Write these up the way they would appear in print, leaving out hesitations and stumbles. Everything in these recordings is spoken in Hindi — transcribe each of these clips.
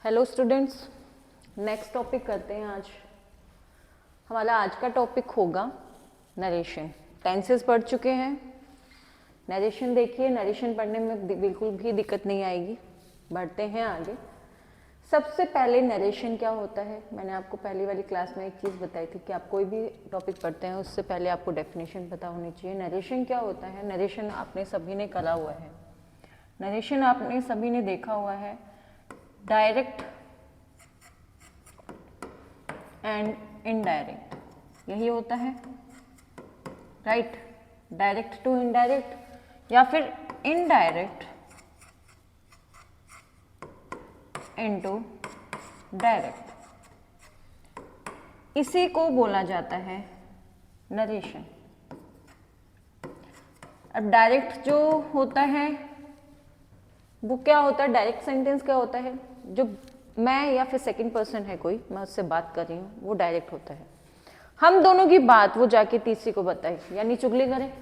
हेलो स्टूडेंट्स, नेक्स्ट टॉपिक करते हैं। हमारा आज का टॉपिक होगा नरेशन। टेंसेस पढ़ चुके हैं, नरेशन देखिए। नरेशन पढ़ने में बिल्कुल भी दिक्कत नहीं आएगी। बढ़ते हैं आगे। सबसे पहले नरेशन क्या होता है, मैंने आपको पहली वाली क्लास में एक चीज़ बताई थी कि आप कोई भी टॉपिक पढ़ते हैं उससे पहले आपको डेफिनेशन पता होनी चाहिए। नरेशन क्या होता है? नरेशन आपने सभी ने करा हुआ है, नरेशन आपने सभी ने देखा हुआ है। डायरेक्ट एंड इनडायरेक्ट, यही होता है, राइट। डायरेक्ट टू इनडायरेक्ट या फिर इनडायरेक्ट इनटू डायरेक्ट, इसी को बोला जाता है नरेशन। अब डायरेक्ट जो होता है वो क्या होता है? डायरेक्ट सेंटेंस क्या होता है? जो मैं या फिर सेकंड पर्सन है कोई, मैं उससे बात कर रही हूँ, वो डायरेक्ट होता है। हम दोनों की बात वो जाके तीसरी को बताए, यानी चुगली करे,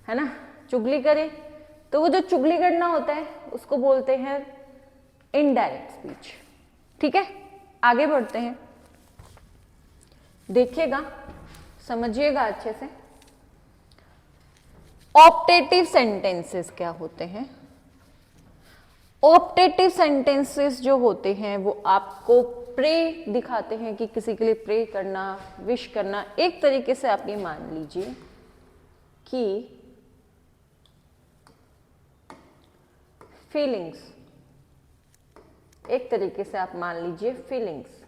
है ना। चुगली करे तो वो जो चुगली करना होता है उसको बोलते हैं इनडायरेक्ट स्पीच। ठीक है, आगे बढ़ते हैं। देखिएगा, समझिएगा अच्छे से। ऑप्टेटिव सेंटेंसेस क्या होते हैं? ऑप्टेटिव सेंटेंसेस जो होते हैं वो आपको प्रे दिखाते हैं कि किसी के लिए प्रे करना, विश करना। एक तरीके से आप ये मान लीजिए कि फीलिंग्स, एक तरीके से आप मान लीजिए फीलिंग्स।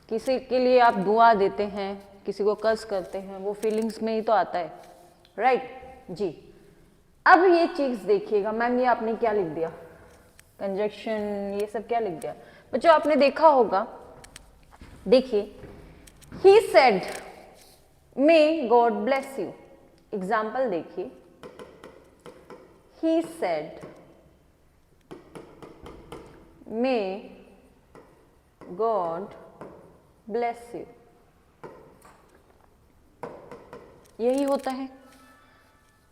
किसी के लिए आप दुआ देते हैं, किसी को कर्ज करते हैं, वो फीलिंग्स में ही तो आता है, राइट जी। अब ये चीज देखिएगा, मैम ये आपने क्या लिख दिया, कंजक्शन ये सब क्या लिख दिया बच्चों? आपने देखा होगा, देखिए, he said may God bless you. Example देखिए, he said may God bless you, यही होता है।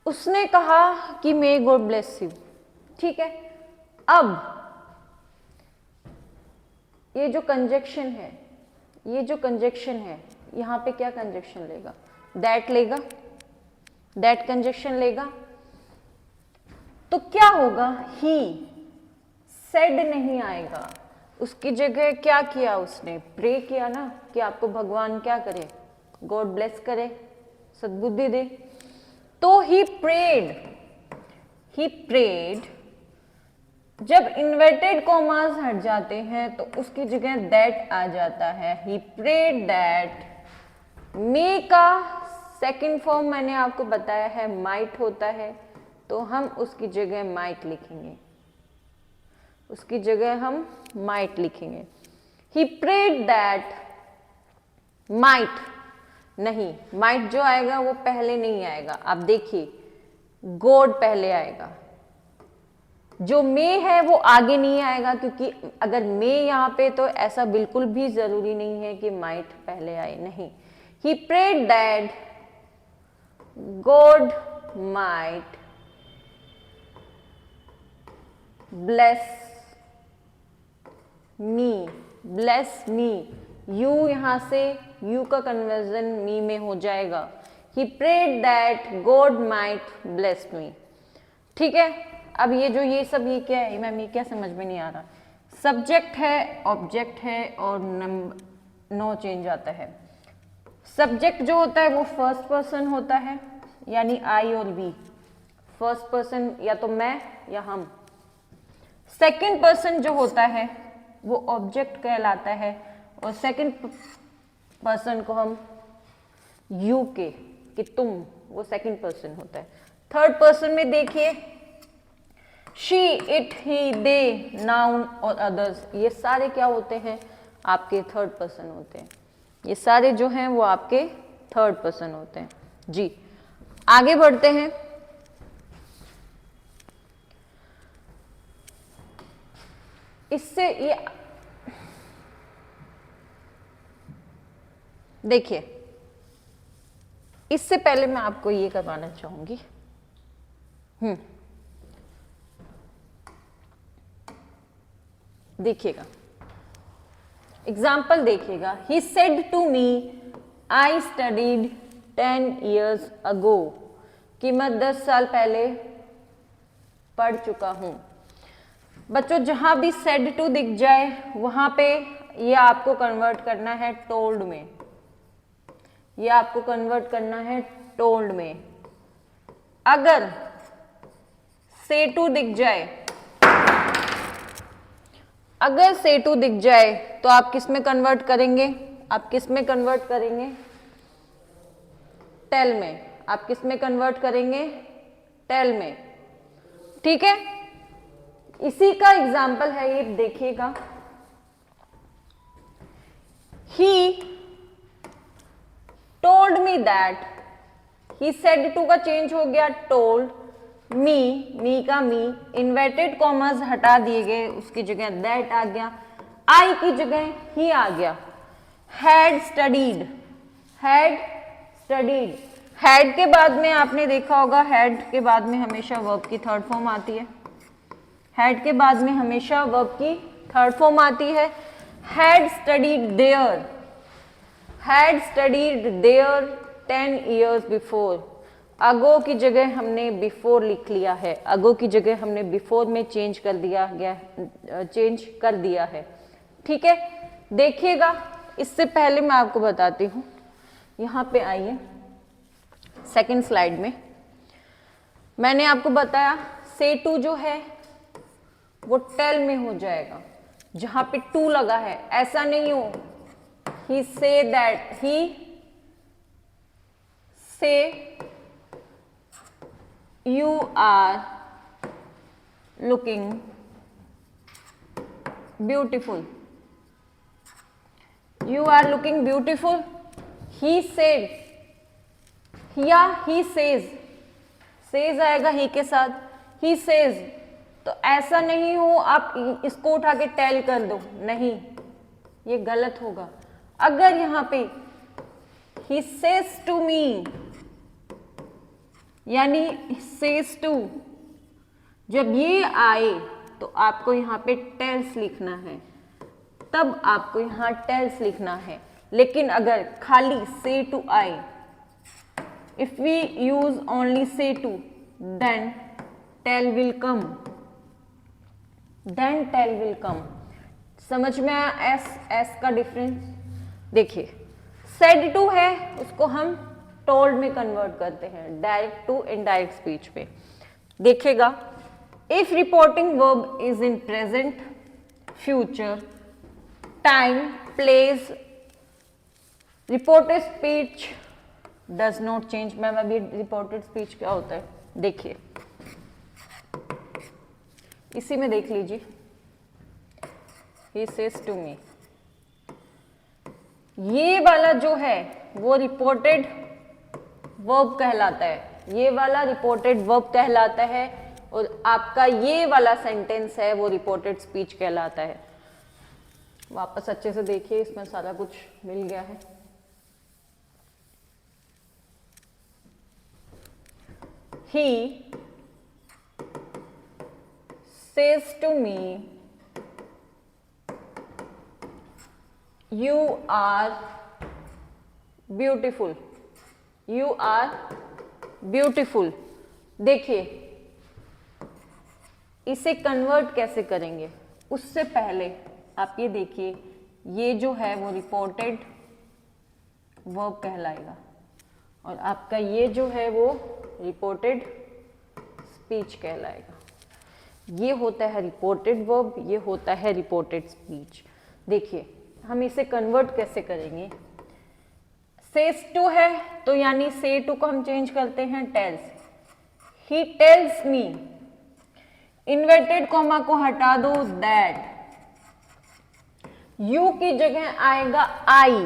उसने कहा कि मे गॉड ब्लेस यू, ठीक है। अब ये जो कंजक्शन है, ये जो कंजक्शन है, यहां पे क्या कंजक्शन लेगा? दैट लेगा, दैट कंजक्शन लेगा। तो क्या होगा? ही सेड नहीं आएगा, उसकी जगह क्या किया उसने? प्रे किया ना कि आपको भगवान क्या करे, गॉड ब्लेस करे, सद्बुद्धि दे। तो ही प्रेड, ही प्रेड। जब इन्वर्टेड कॉमास हट जाते हैं तो उसकी जगह दैट आ जाता है। ही प्रेड दैट। मे का सेकंड फॉर्म मैंने आपको बताया है माइट होता है, तो हम उसकी जगह माइट लिखेंगे, उसकी जगह हम माइट लिखेंगे। ही प्रेड दैट माइट, नहीं, माइट जो आएगा वो पहले नहीं आएगा। आप देखिए, गॉड पहले आएगा, जो मे है वो आगे नहीं आएगा, क्योंकि अगर मे यहां पे तो ऐसा बिल्कुल भी जरूरी नहीं है कि माइट पहले आए, नहीं। He prayed that God might bless me, bless me. You यहां से यू का कन्वर्जन मी में हो जाएगा। He prayed that God might bless me, ठीक है। अब ये जो ये सब ये क्या है मैम, ये क्या समझ में नहीं आ रहा? सब्जेक्ट है, ऑब्जेक्ट है और नो चेंज आता है। सब्जेक्ट जो होता है वो फर्स्ट पर्सन होता है, यानी आई और वी। फर्स्ट पर्सन या तो मैं या हम। सेकंड पर्सन जो होता है वो ऑब्जेक्ट कहलाता है, और सेकंड पर्सन को हम यू के, कि तुम, वो सेकंड पर्सन होता है। थर्ड पर्सन में देखिए, she, it, he, they, noun और अदर्स, ये सारे क्या होते हैं? आपके थर्ड पर्सन होते हैं। ये सारे जो हैं वो आपके थर्ड पर्सन होते हैं जी। आगे बढ़ते हैं। इससे ये देखिए, इससे पहले मैं आपको ये करवाना चाहूंगी। देखिएगा, एग्जाम्पल देखिएगा। He said to me I studied 10 years ago, कि मैं 10 साल पहले पढ़ चुका हूं। बच्चों जहां भी सेड टू दिख जाए वहां पे ये आपको कन्वर्ट करना है टोल्ड में, ये आपको कन्वर्ट करना है टोल्ड में। अगर से टू दिख जाए, अगर से टू दिख जाए तो आप किस में कन्वर्ट करेंगे? आप किस में कन्वर्ट करेंगे? टेल में। आप किस में कन्वर्ट करेंगे? टेल में। ठीक है, इसी का एग्जाम्पल है ये, देखिएगा। He told me that, he said to का चेंज हो गया टोल्ड, मी का मी, इन्वर्टेड कॉमर्स हटा दिए गए, उसकी जगह दैट आ गया, आई की जगह ही आ गया। Had studied, had studied, had के बाद में आपने देखा होगा, हैड के बाद में हमेशा वर्ब की थर्ड फॉर्म आती है, हैड के बाद में हमेशा वर्ब की थर्ड फॉर्म आती है। Had studied there, had studied there 10 years before, ago की जगह हमने बिफोर लिख लिया है, अगो की जगह हमने बिफोर में चेंज कर दिया गया, चेंज कर दिया है। ठीक है, देखिएगा, इससे पहले मैं आपको बताती हूं, यहां पे आइए सेकंड स्लाइड में। मैंने आपको बताया से टू जो है वो टेल में हो जाएगा, जहां पे टू लगा है। ऐसा नहीं हो ही से दैट, ही से you are looking beautiful, you are looking beautiful, he said, या he says, says आएगा he के साथ, he says। तो ऐसा नहीं हो आप इसको उठा के टेल कर दो, नहीं, ये गलत होगा। अगर यहां पे he says to me, यानी सेज टू, जब ये आए तो आपको यहां पे टेल्स लिखना है, तब आपको यहां टेल्स लिखना है। लेकिन अगर खाली से टू आए, if we use only said to, then tell will come, then tell will come. समझ में आया एस का डिफरेंस? देखिए, सेड टू है उसको हम टोल्ड में कन्वर्ट करते हैं, डायरेक्ट टू इनडायरेक्ट स्पीच पे। देखिएगा, if reporting verb is in present, future, time, place, reported speech does not change. Ma'am अभी रिपोर्टेड स्पीच क्या होता है देखिए, इसी में देख लीजिए, ही सेज टू मी, ये वाला जो है वो रिपोर्टेड वर्ब कहलाता है, ये वाला रिपोर्टेड वर्ब कहलाता है, और आपका ये वाला सेंटेंस है वो रिपोर्टेड स्पीच कहलाता है। वापस अच्छे से देखिए, इसमें सारा कुछ मिल गया है। He says to me, you are beautiful, you are beautiful। देखिए, इसे कन्वर्ट कैसे करेंगे, उससे पहले आप ये देखिए, ये जो है वो रिपोर्टेड वर्ब कहलाएगा, और आपका ये जो है वो रिपोर्टेड स्पीच कहलाएगा। ये होता है रिपोर्टेड वर्ब, ये होता है रिपोर्टेड स्पीच। देखिए, हम इसे कन्वर्ट कैसे करेंगे। सेज टू है तो यानी से टू को हम चेंज करते हैं tells. He tells me, inverted comma को हटा दो, दैट, यू की जगह आएगा आई।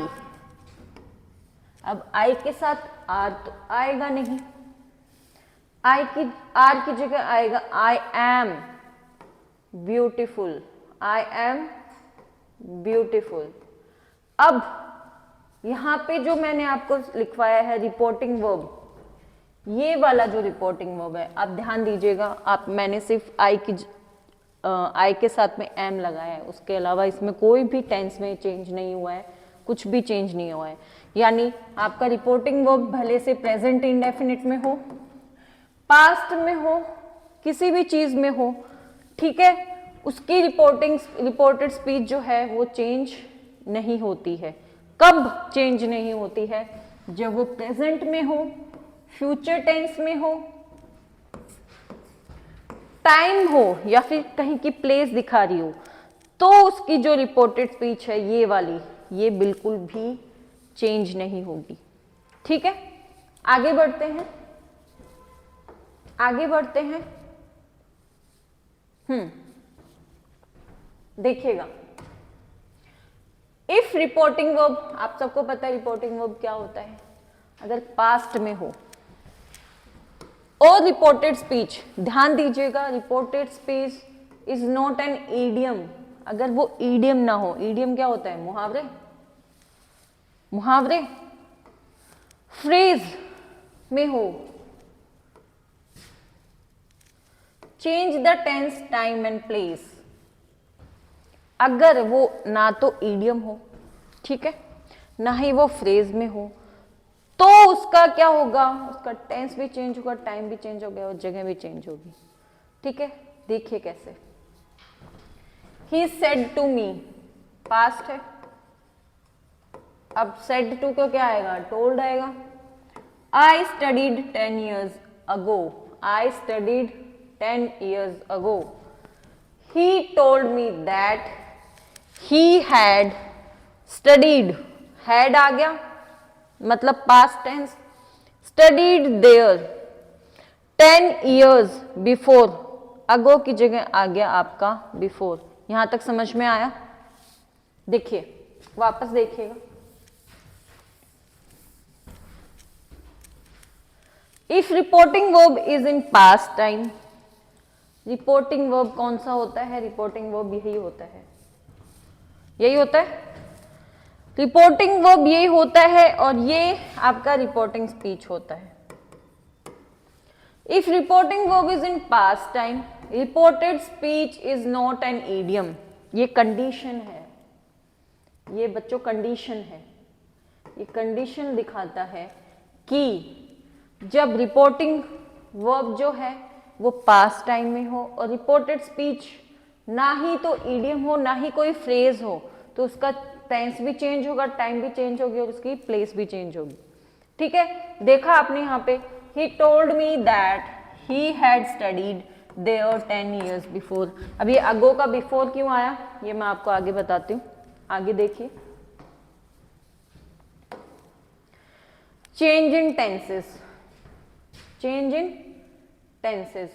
अब आई के साथ आर तो आएगा नहीं, आई की आर की जगह आएगा I am beautiful, I am beautiful. अब यहां पे जो मैंने आपको लिखवाया है रिपोर्टिंग वर्ब, ये वाला जो रिपोर्टिंग वर्ब है, आप ध्यान दीजिएगा, आप मैंने सिर्फ आई की आई के साथ में एम लगाया है, उसके अलावा इसमें कोई भी टेंस में चेंज नहीं हुआ है, कुछ भी चेंज नहीं हुआ है। यानी आपका रिपोर्टिंग वर्ब भले से प्रेजेंट इंडेफिनिट में हो, पास्ट में हो, किसी भी चीज में हो, ठीक है, उसकी रिपोर्टेड स्पीच जो है वो चेंज नहीं होती है। कब चेंज नहीं होती है? जब वो प्रेजेंट में हो, फ्यूचर टेंस में हो, टाइम हो, या फिर कहीं की प्लेस दिखा रही हो, तो उसकी जो रिपोर्टेड स्पीच है ये वाली, ये बिल्कुल भी चेंज नहीं होगी। ठीक है, आगे बढ़ते हैं, आगे बढ़ते हैं। देखिएगा, इफ रिपोर्टिंग वर्ब, आप सबको पता है रिपोर्टिंग वर्ब क्या होता है, अगर पास्ट में हो और रिपोर्टेड स्पीच, ध्यान दीजिएगा, reported speech is not an idiom. अगर वो ईडियम ना हो, ईडियम क्या होता है? मुहावरे, मुहावरे। फ्रेज में हो, change the tense, time and place. अगर वो ना तो ईडियम हो, ठीक है, ना ही वो फ्रेज में हो, तो उसका क्या होगा? उसका टेंस भी चेंज होगा, टाइम भी चेंज होगा और जगह भी चेंज होगी। ठीक है, देखिए कैसे। He said to me, past है, अब सेड टू को क्या आएगा? टोल्ड आएगा। I studied 10 years ago, I studied 10 years ago. He told me that he had studied, had आ गया मतलब past tense, studied there 10 years before, ago की जगह आ गया आपका before। यहां तक समझ में आया? देखिए, वापस देखिएगा, if reporting verb is in past time, reporting verb कौन सा होता है? रिपोर्टिंग वर्ब यही होता है, यही होता है, रिपोर्टिंग वर्ब यही होता है, और ये आपका रिपोर्टिंग स्पीच होता है। If reporting verb is in past time, reported speech is not an idiom. ये कंडीशन है, ये बच्चों कंडीशन है, ये कंडीशन दिखाता है कि जब रिपोर्टिंग वर्ब जो है वो पास्ट टाइम में हो और रिपोर्टेड स्पीच ना ही तो ईडियम हो, ना ही कोई फ्रेज हो, तो उसका टेंस भी चेंज होगा, टाइम भी चेंज होगी और उसकी प्लेस भी चेंज होगी। ठीक है, देखा आपने यहाँ पे, he told me that he had studied there 10 years before. अब ये अगो का बिफोर क्यों आया, ये मैं आपको आगे बताती हूँ, आगे देखिए। Change in tenses, change in tenses,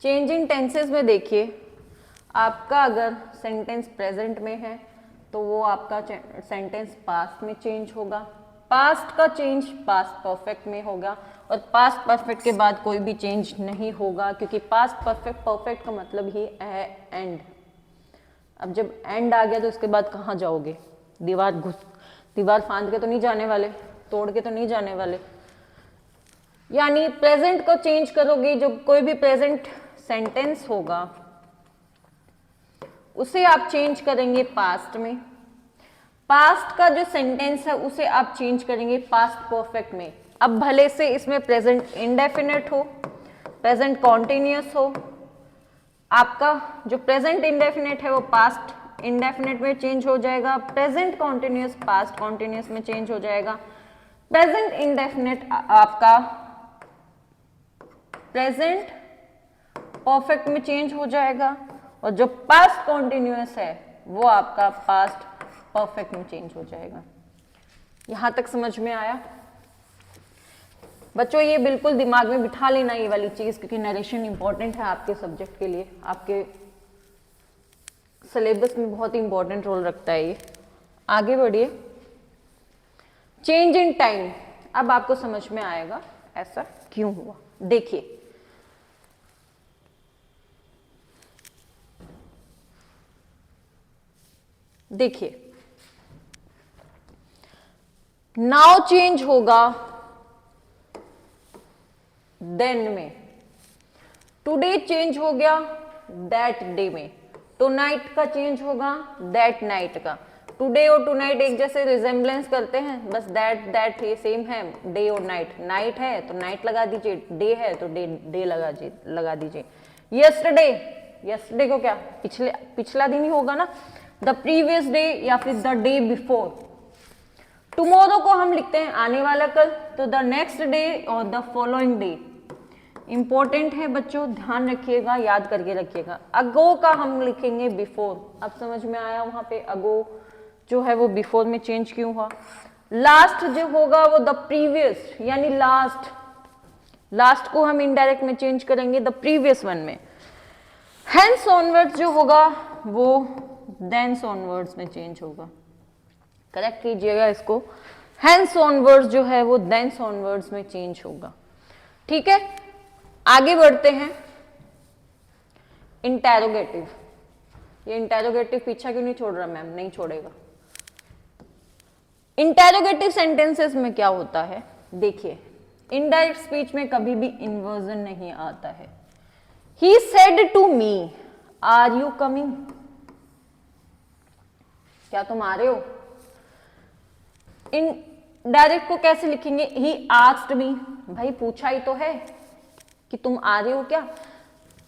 change in tenses में देखिए, आपका अगर सेंटेंस प्रेजेंट में है तो वो आपका सेंटेंस पास्ट में चेंज होगा, पास्ट का चेंज पास्ट परफेक्ट में होगा, और पास्ट परफेक्ट के बाद कोई भी चेंज नहीं होगा, क्योंकि पास्ट परफेक्ट, परफेक्ट का मतलब ही है एंड। अब जब एंड आ गया तो उसके बाद कहाँ जाओगे? दीवार फांद के तो नहीं जाने वाले, तोड़ के तो नहीं जाने वाले। यानी प्रेजेंट को चेंज करोगे, जो कोई भी प्रेजेंट सेंटेंस होगा उसे आप चेंज करेंगे पास्ट में, पास्ट का जो सेंटेंस है उसे आप चेंज करेंगे पास्ट परफेक्ट में। अब भले से इसमें प्रेजेंट इंडेफिनिट हो, प्रेजेंट कॉन्टिन्यूअस हो, आपका जो प्रेजेंट इंडेफिनिट है वो पास्ट इंडेफिनिट में चेंज हो जाएगा, प्रेजेंट कॉन्टिन्यूअस पास्ट कॉन्टिन्यूअस में चेंज हो जाएगा, प्रेजेंट इंडेफिनिट आपका प्रेजेंट परफेक्ट में चेंज हो जाएगा, और जो पास्ट कॉन्टिन्यूअस है वो आपका पास्ट परफेक्ट में चेंज हो जाएगा। यहां तक समझ में आया बच्चों? ये बिल्कुल दिमाग में बिठा लेना ये वाली चीज, क्योंकि नरेशन इंपॉर्टेंट है आपके सब्जेक्ट के लिए, आपके सिलेबस में बहुत ही इंपॉर्टेंट रोल रखता है ये। आगे बढ़िए, चेंज इन टाइम, अब आपको समझ में आएगा ऐसा क्यों हुआ। देखिए, देखिए नाउ चेंज होगा देन में, टुडे चेंज हो गया दैट डे में, टुनाइट का चेंज होगा दैट नाइट का। टुडे और टुनाइट एक जैसे रिजेम्बलेंस करते हैं, बस दैट ये सेम है, डे और नाइट, नाइट है तो नाइट लगा दीजिए, डे है तो डे लगा दीजिए। यस्टरडे को क्या पिछला दिन ही होगा ना, द प्रीवियस डे या फिर द डे बिफोर। टुमारो को हम लिखते हैं आने वाला कल, तो द नेक्स्ट डे और द फॉलोइंग डे। इंपॉर्टेंट है बच्चों, ध्यान रखिएगा, याद करके रखिएगा। अगो का हम लिखेंगे बिफोर। अब समझ में आया वहां पे अगो जो है वो बिफोर में चेंज क्यों हुआ। लास्ट जो होगा वो द प्रीवियस, यानी लास्ट को हम इनडायरेक्ट में चेंज करेंगे द प्रीवियस वन में। हेंस ऑनवर्ड्स जो होगा वो देन्स ऑनवर्ड्स में चेंज होगा। करेक्ट कीजिएगा इसको, हेंस ऑनवर्ड्स जो है वो देन्स ऑनवर्ड्स में चेंज होगा। ठीक है, आगे बढ़ते हैं। इंटेरोगेटिव, ये इंटेरोगेटिव पीछा क्यों नहीं छोड़ रहा मैम? नहीं छोड़ेगा। इंटेरोगेटिव सेंटेंसेस में क्या होता है, देखिए इनडायरेक्ट स्पीच में कभी भी इन्वर्जन नहीं आता है। He said to me are you coming, क्या तुम आ रहे हो? इनडायरेक्ट को कैसे लिखेंगे? ही आस्क्ड मी, भाई पूछा ही तो है कि तुम आ रहे हो क्या।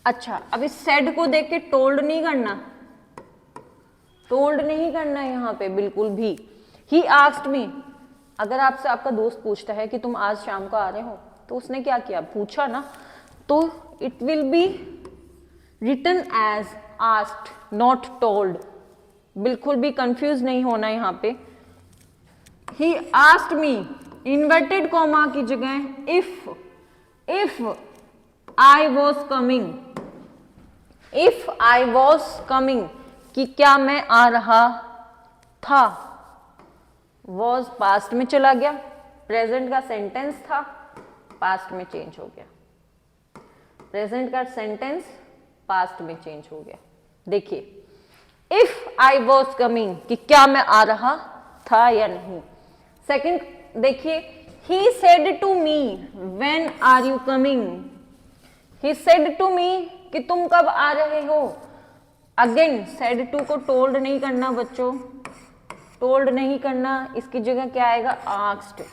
अच्छा, अब इस सेड को देख के टोल्ड नहीं करना, टोल्ड नहीं करना यहां पे बिल्कुल भी। ही आस्क्ड मी, अगर आपसे आपका दोस्त पूछता है कि तुम आज शाम को आ रहे हो, तो उसने क्या किया? पूछा ना, तो it will be written as asked, not told. बिल्कुल भी कंफ्यूज नहीं होना यहां पे। He asked me, inverted comma की जगह if I was coming, if I was coming, कि क्या मैं आ रहा था। वॉज पास्ट में चला गया, प्रेजेंट का सेंटेंस था, पास्ट में चेंज हो गया। प्रेजेंट का सेंटेंस पास्ट में चेंज हो गया। देखिए इफ आई वॉज कमिंग, कि क्या मैं आ रहा था या नहीं। सेकंड देखिए, he said to me when are you coming, he said to me कि तुम कब आ रहे हो। अगेन सेड टू को टोल्ड नहीं करना बच्चों, टोल्ड नहीं करना, इसकी जगह क्या आएगा? Asked.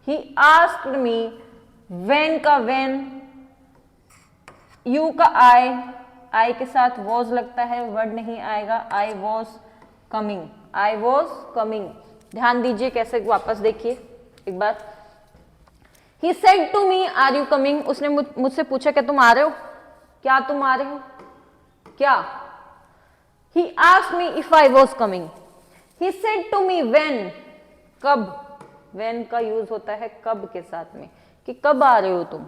He asked me, when का व्हेन, यू का आई के साथ वॉज लगता है, वर्ड नहीं आएगा। I was coming, I was coming. ध्यान दीजिए कैसे, वापस देखिए एक बार। He said to me are you coming, उसने मुझसे पूछा क्या तुम आ रहे हो, क्या तुम आ रहे हो, क्या। He asked me if I was coming. He said to me when, कब, व्हेन का यूज होता है कब के साथ में, कि कब आ रहे हो तुम।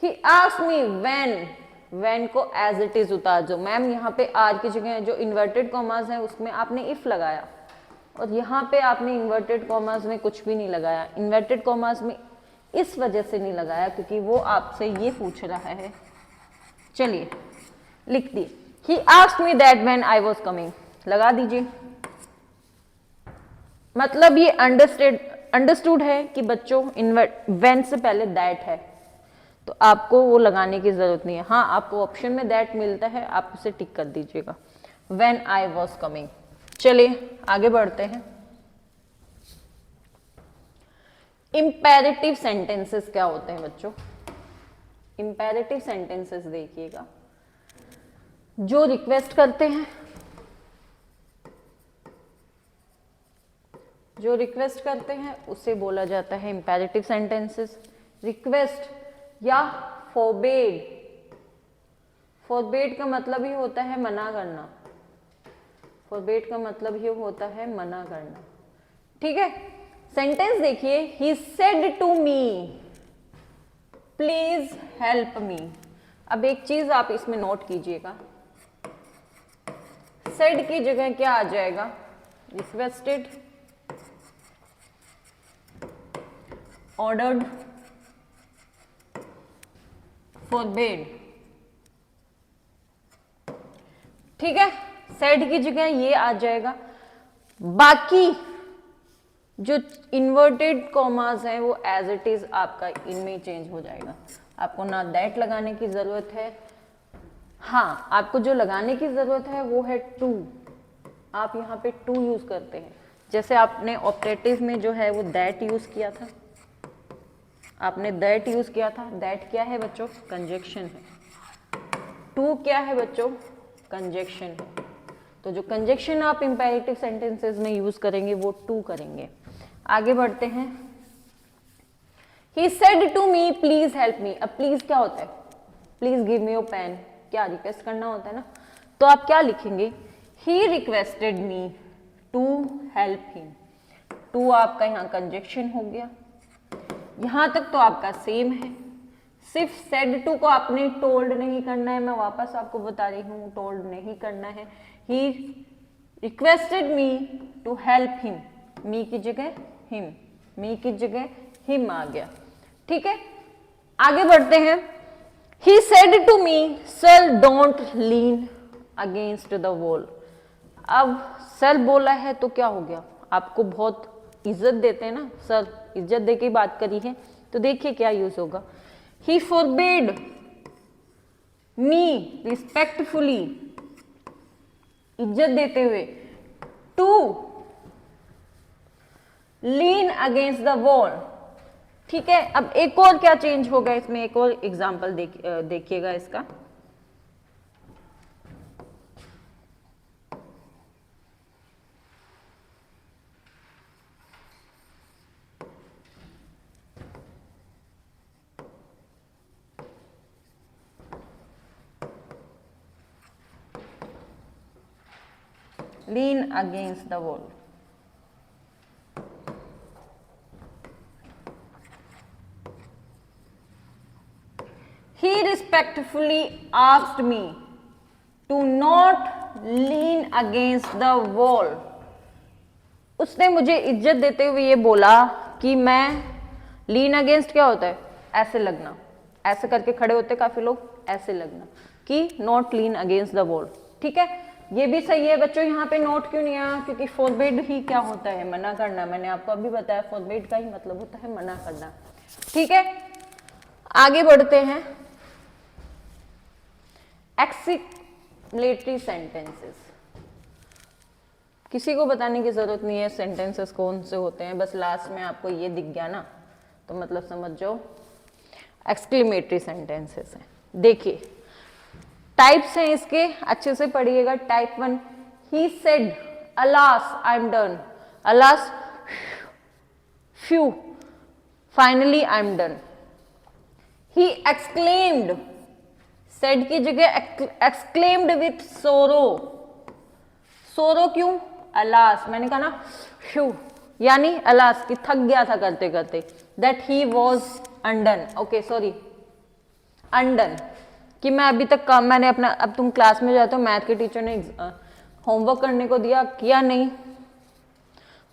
ही आस्क्ड मी व्हेन, व्हेन को एज इट इज उतार दो। मैम यहाँ पे आर की जगह जो इन्वर्टेड कॉमास है उसमें आपने इफ लगाया, और यहाँ पे आपने इन्वर्टेड कॉमास में कुछ भी नहीं लगाया। इन्वर्टेड कॉमास में इस वजह से नहीं लगाया क्योंकि वो आपसे ये पूछ रहा है। चलिए लिख दिए, ही asked me that when I was coming, लगा दीजिए। मतलब ये अंडरस्टूड है कि बच्चों व्हेन से पहले दैट है, तो आपको वो लगाने की जरूरत नहीं है। हाँ, आपको ऑप्शन में दैट मिलता है, आप उसे टिक कर दीजिएगा, व्हेन आई वाज कमिंग। चलिए आगे बढ़ते हैं। इंपेरेटिव सेंटेंसेस क्या होते हैं बच्चों? इंपेरेटिव सेंटेंसेस देखिएगा, जो रिक्वेस्ट करते हैं, जो रिक्वेस्ट करते हैं उसे बोला जाता है इंपेरेटिव सेंटेंसेस। रिक्वेस्ट या फोरबेड, फोरबेड का मतलब ही होता है मना करना, फोरबेड का मतलब ही होता है मना करना। ठीक है, सेंटेंस देखिए, he said to me please help me. अब एक चीज आप इसमें नोट कीजिएगा, सेड की जगह क्या आ जाएगा? Requested, ordered, forbade. ठीक है, सेड की जगह ये आ जाएगा। बाकी जो इन्वर्टेड कॉमास है वो एज इट इज आपका इनमें चेंज हो जाएगा। आपको ना दैट लगाने की जरूरत है, हाँ आपको जो लगाने की जरूरत है वो है टू। आप यहाँ पे टू यूज करते हैं, जैसे आपने ऑपरेटिव में जो है वो दैट यूज किया था, आपने दैट यूज किया था। दैट क्या है बच्चों? कंजक्शन है। टू क्या है बच्चों? कंजक्शन है। तो जो कंजक्शन आप इंपेरेटिव सेंटेंसेस में यूज करेंगे वो टू करेंगे। आगे बढ़ते हैं। He said to me, please help me। अब प्लीज क्या होता है? Please give me your pen, क्या रिक्वेस्ट करना होता है ना। तो आप क्या लिखेंगे? He requested me to help him। To आपका यहाँ कंजक्शन हो गया। यहां तक तो आपका सेम है, सिर्फ सेड टू को आपने टोल्ड नहीं करना है। मैं वापस आपको बता रही हूं, टोल्ड नहीं करना है। He requested me to help him, me की जगह हिम, मी की जगह हिम आ गया। ठीक है, आगे बढ़ते हैं। He said to me, sir don't lean against the wall. अब सर बोला है तो क्या हो गया? आपको बहुत इज्जत देते हैं ना सर, इज्जत देके बात करी है, तो देखिए क्या यूज होगा। ही फोरबेड मी रिस्पेक्टफुली, इज्जत देते हुए, to lean against the wall. ठीक है, अब एक और क्या चेंज होगा इसमें, एक और एग्जांपल देखिएगा इसका। lean against the wall। He respectfully asked me to not lean against the wall। उसने मुझे इज्जत देते हुए ये बोला कि मैं, लीन अगेंस्ट क्या होता है? ऐसे लगना, ऐसे करके खड़े होते काफी लोग, ऐसे लगना, कि not lean against the wall. ठीक है, ये भी सही है बच्चों। यहाँ पे नोट क्यों नहीं आया? क्योंकि फोरबिड ही क्या होता है? मना करना। मैंने आपको अभी बताया फोरबिड का ही मतलब होता है मना करना। ठीक है, आगे बढ़ते हैं। एक्सक्लेमेटरी सेंटेंसेस, किसी को बताने की जरूरत नहीं है सेंटेंसेस कौन से होते हैं, बस लास्ट में आपको ये दिख गया ना तो मतलब समझ जाओ एक्सक्लेमेटरी सेंटेंसेस हैं। देखिए टाइप्स हैं इसके, अच्छे से पढ़िएगा। Type 1, he said alas I am done, alas few, finally I am done. He exclaimed, said की जगह एक्सक्लेम्ड विथ सोरो। सोरो क्यों? अलास, मैंने कहा ना फ्यू, यानी अलास की थक गया था करते करते। That he was undone, okay sorry undone, कि मैं अभी तक काम, मैंने अपना, अब तुम क्लास में जाते हो, मैथ के टीचर ने होमवर्क करने को दिया, किया नहीं,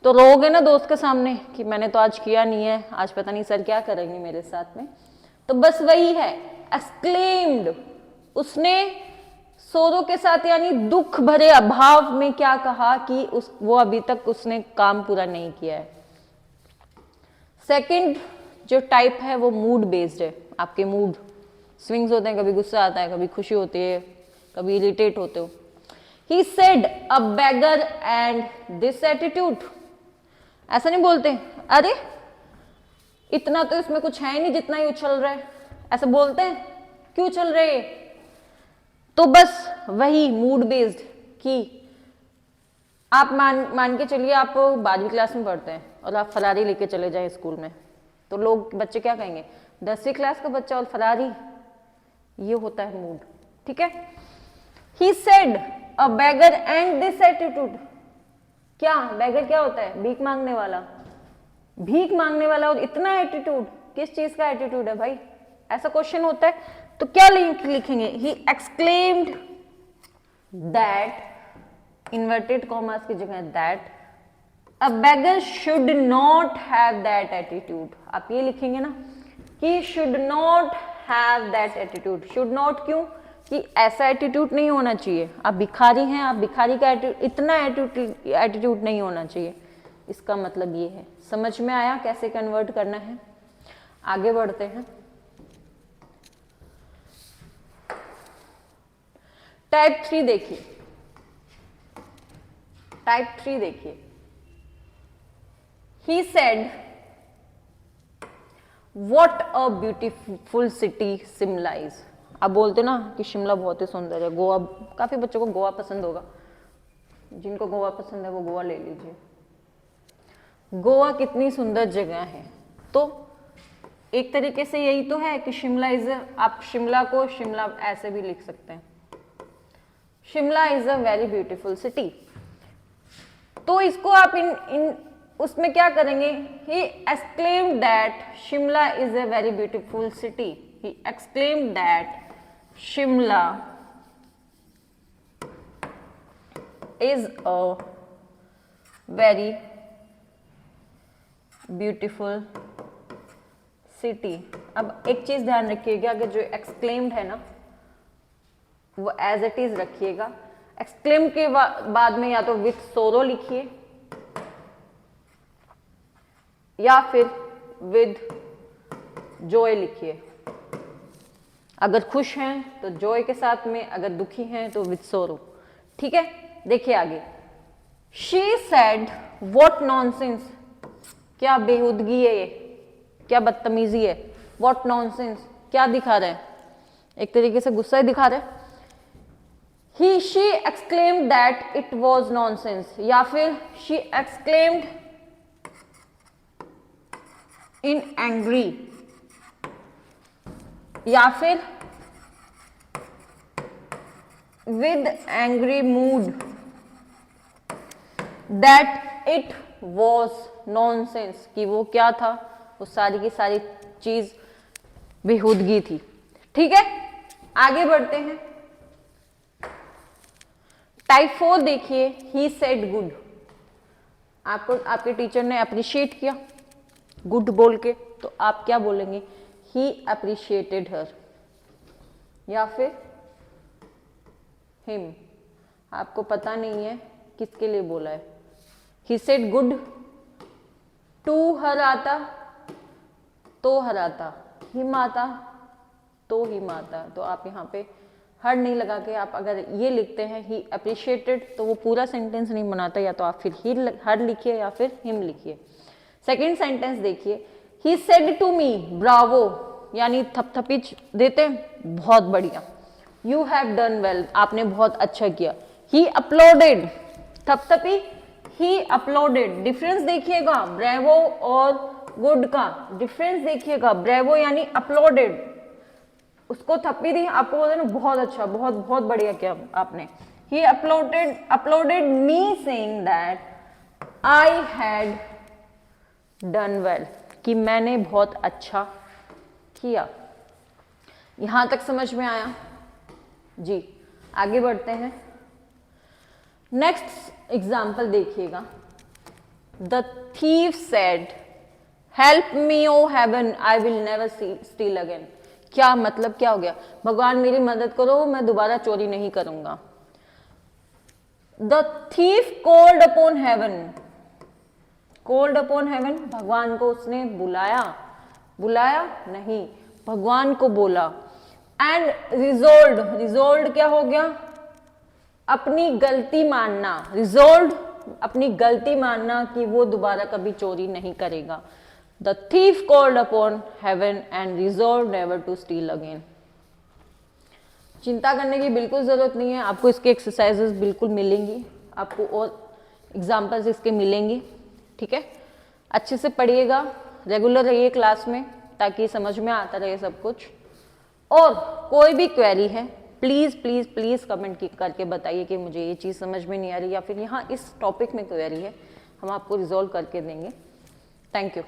तो रोगे ना दोस्त के सामने कि मैंने तो आज किया नहीं है, आज पता नहीं सर क्या करेंगे मेरे साथ में। तो बस वही है एक्सक्लेम्ड, उसने सोरो के साथ यानी दुख भरे अभाव में क्या कहा कि वो अभी तक उसने काम पूरा नहीं किया है। सेकंड जो टाइप है वो मूड बेस्ड है। आपके मूड स्विंग्स होते हैं, कभी गुस्सा आता है, कभी खुशी होती है, कभी इरिटेट होते हो। He said a beggar and this attitude, ऐसा नहीं बोलते अरे इतना तो इसमें कुछ है नहीं जितना ही उछल रहा है, ऐसा बोलते हैं क्यों उछल रहे? तो बस वही मूड बेस्ड कि आप मान के चलिए आप 12वीं क्लास में पढ़ते हैं और आप फरारी लेके चले जाए स्कूल में, तो लोग बच्चे क्या कहेंगे? 10वीं क्लास का बच्चा और फरारी, ये होता है मूड। ठीक है, he said a beggar and this attitude, क्या बेगर क्या होता है? भीख मांगने वाला, भीख मांगने वाला और इतना एटीट्यूड, किस चीज का एटीट्यूड है भाई? ऐसा क्वेश्चन होता है तो क्या लिखेंगे? He exclaimed that, inverted commas की जगह that, a beggar should not have that attitude. आप ये लिखेंगे ना कि should not have that attitude. Should not क्यों? कि ऐसा एटीट्यूड नहीं होना चाहिए, आप भिखारी हैं, आप भिखारी का इतना एटीट्यूड नहीं होना चाहिए, इसका मतलब ये है। समझ में आया कैसे कन्वर्ट करना है? आगे बढ़ते हैं। टाइप 3 देखिए, टाइप 3 देखिए, he said what a beautiful city Shimla is. आप बोलते ना कि शिमला बहुत ही सुंदर है, गोवा, काफी बच्चों को गोवा पसंद होगा, जिनको गोवा पसंद है वो गोवा ले लीजिए। गोवा कितनी सुंदर जगह है। तो एक तरीके से यही तो है कि शिमला इज, आप शिमला को शिमला ऐसे भी लिख सकते हैं, Shimla is a very beautiful city. तो इसको आप इन उसमें क्या करेंगे, he exclaimed that Shimla is a very beautiful city, he exclaimed that Shimla is a very beautiful city. अब एक चीज ध्यान रखिएगा कि जो एक्सक्लेम्ड है ना वो एज इट इज रखिएगा। एक्सक्लेम के बाद में या तो विथ सोरो लिखिए या फिर विद जॉय लिखिए। अगर खुश हैं तो जॉय के साथ में, अगर दुखी हैं तो विद सोरो। ठीक है, देखिए आगे, शी सेड व्हाट नॉनसेंस, क्या बेहुदगी है ये, क्या बदतमीजी है। व्हाट नॉनसेंस क्या दिखा रहा है, एक तरीके से गुस्सा ही दिखा रहा है। He she exclaimed that it was nonsense, या फिर शी एक्सक्लेम्ड इन एंग्री, या फिर with angry mood that it was nonsense, कि वो क्या था, वो सारी की सारी चीज बेहुदगी थी। ठीक है, आगे बढ़ते हैं। टाइप 4 देखिए, ही सेड गुड। आपको आपके टीचर ने अप्रिशिएट किया गुड बोल के, तो आप क्या बोलेंगे, ही अप्रिशिएटेड हर, या फिर हिम। आपको पता नहीं है किसके लिए बोला है। He said good to her आता तो हर आता, हिम आता तो हिम आता। तो आप यहाँ पे हर नहीं लगा के आप अगर ये लिखते हैं ही अप्रिशिएटेड, तो वो पूरा सेंटेंस नहीं बनाता, या तो आप फिर ही हर लिखिए या फिर हिम लिखिए। सेकेंड सेंटेंस देखिए, he said to me bravo, यानी थपथपी देते हैं, बहुत बढ़िया। यू हैव डन वेल, आपने बहुत अच्छा किया। ही अपलोडेड, थपथपी, ही अपलोडेड। डिफरेंस देखिएगा ब्रेवो और गुड का, डिफरेंस देखिएगा। ब्रेवो यानी अपलोडेड, उसको थप्पी दी, आपको बोलते ना बहुत अच्छा, बहुत बहुत बढ़िया किया आपने। He uploaded me saying that I had done well, कि मैंने बहुत अच्छा किया। यहां तक समझ में आया जी। आगे बढ़ते हैं, नेक्स्ट एग्जाम्पल देखिएगा। The thief said help me O heaven, I will never steal again. क्या मतलब, क्या हो गया, भगवान मेरी मदद करो, मैं दोबारा चोरी नहीं करूंगा। The thief called upon heaven, called upon heaven, भगवान को उसने बुलाया, बुलाया नहीं, भगवान को बोला। एंड रिजोल्ड, रिजोल्ड क्या हो गया, अपनी गलती मानना। रिजोल्ड अपनी गलती मानना कि वो दोबारा कभी चोरी नहीं करेगा। The thief called upon heaven and resolve never to steal again. चिंता करने की बिल्कुल जरूरत नहीं है, आपको इसके एक्सरसाइजेस बिल्कुल मिलेंगी, आपको और एग्जाम्पल्स इसके मिलेंगे। ठीक है, अच्छे से पढ़िएगा, रेगुलर रहिए क्लास में, ताकि समझ में आता रहे सब कुछ। और कोई भी क्वेरी है प्लीज़ प्लीज़ प्लीज़ कमेंट करके बताइए कि मुझे ये चीज़ समझ में नहीं आ रही, या फिर यहाँ इस टॉपिक में क्वेरी है, हम आपको रिजॉल्व करके देंगे। Thank you.